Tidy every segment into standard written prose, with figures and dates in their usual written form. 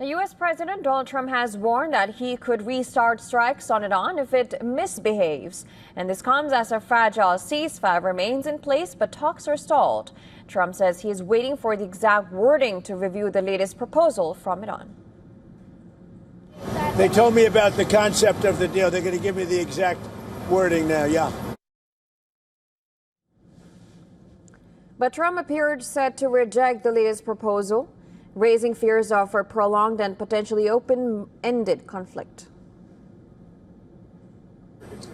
The U.S. President Donald Trump has warned that he could restart strikes on Iran if it misbehaves. And this comes as a fragile ceasefire remains in place, but talks are stalled. Trump says he is waiting for the exact wording to review the latest proposal from Iran. They told me about the concept of the deal. They're going to give me the exact wording now, yeah. But Trump appeared set to reject the latest proposal, raising fears of a prolonged and potentially open-ended conflict.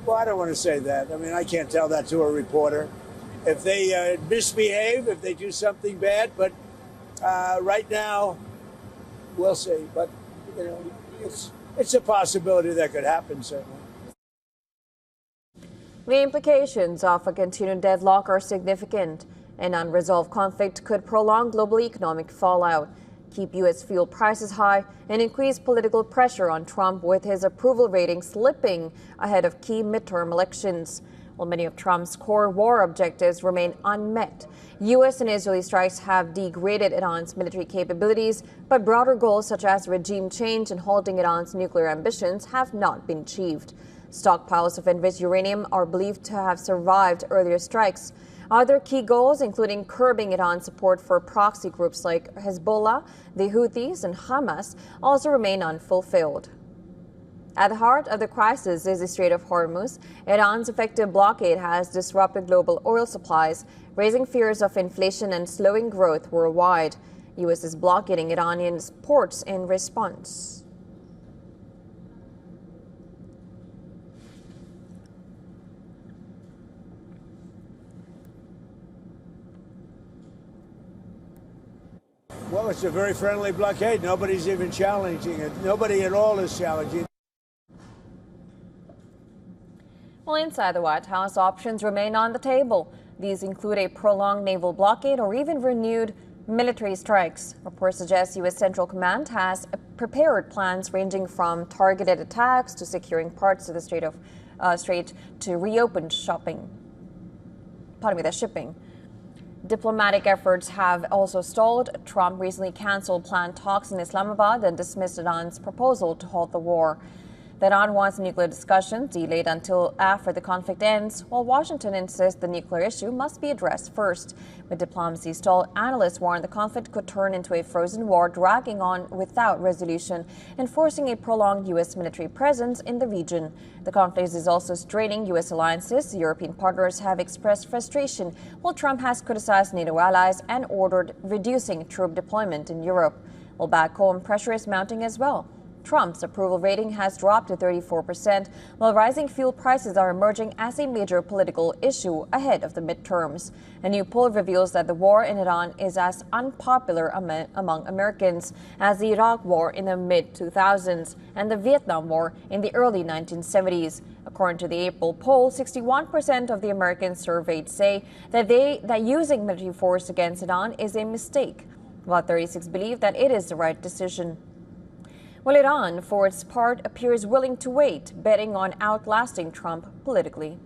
Well, I don't want to say that. I mean, I can't tell that to a reporter. If they misbehave, if they do something bad, but right now, we'll see. But, you know, it's a possibility that could happen, certainly. The implications of a continued deadlock are significant. An unresolved conflict could prolong global economic fallout, keep U.S. fuel prices high, and increase political pressure on Trump, with his approval rating slipping ahead of key midterm elections. While many of Trump's core war objectives remain unmet, U.S. and Israeli strikes have degraded Iran's military capabilities, but broader goals such as regime change and halting Iran's nuclear ambitions have not been achieved. Stockpiles of enriched uranium are believed to have survived earlier strikes. Other key goals, including curbing Iran's support for proxy groups like Hezbollah, the Houthis, and Hamas, also remain unfulfilled. At the heart of the crisis is the Strait of Hormuz. Iran's effective blockade has disrupted global oil supplies, raising fears of inflation and slowing growth worldwide. U.S. is blockading Iranian ports in response. Well, it's a very friendly blockade. Nobody's even challenging it. Nobody at all is challenging it. Well, inside the White House, options remain on the table. These include a prolonged naval blockade or even renewed military strikes. Reports suggest U.S. Central Command has prepared plans ranging from targeted attacks to securing parts of the Strait to reopen shipping. Diplomatic efforts have also stalled. Trump recently canceled planned talks in Islamabad and dismissed Iran's proposal to halt the war. Iran wants nuclear discussions delayed until after the conflict ends, while Washington insists the nuclear issue must be addressed first. With diplomacy stalled, analysts warn the conflict could turn into a frozen war, dragging on without resolution and forcing a prolonged U.S. military presence in the region. The conflict is also straining U.S. alliances. European partners have expressed frustration, while Trump has criticized NATO allies and ordered reducing troop deployment in Europe. While back home, pressure is mounting as well. Trump's approval rating has dropped to 34%, while rising fuel prices are emerging as a major political issue ahead of the midterms. A new poll reveals that the war in Iran is as unpopular among Americans as the Iraq War in the mid-2000s and the Vietnam War in the early 1970s. According to the April poll, 61% of the Americans surveyed say that using military force against Iran is a mistake, while 36% believe that it is the right decision. Well, Iran, for its part, appears willing to wait, betting on outlasting Trump politically.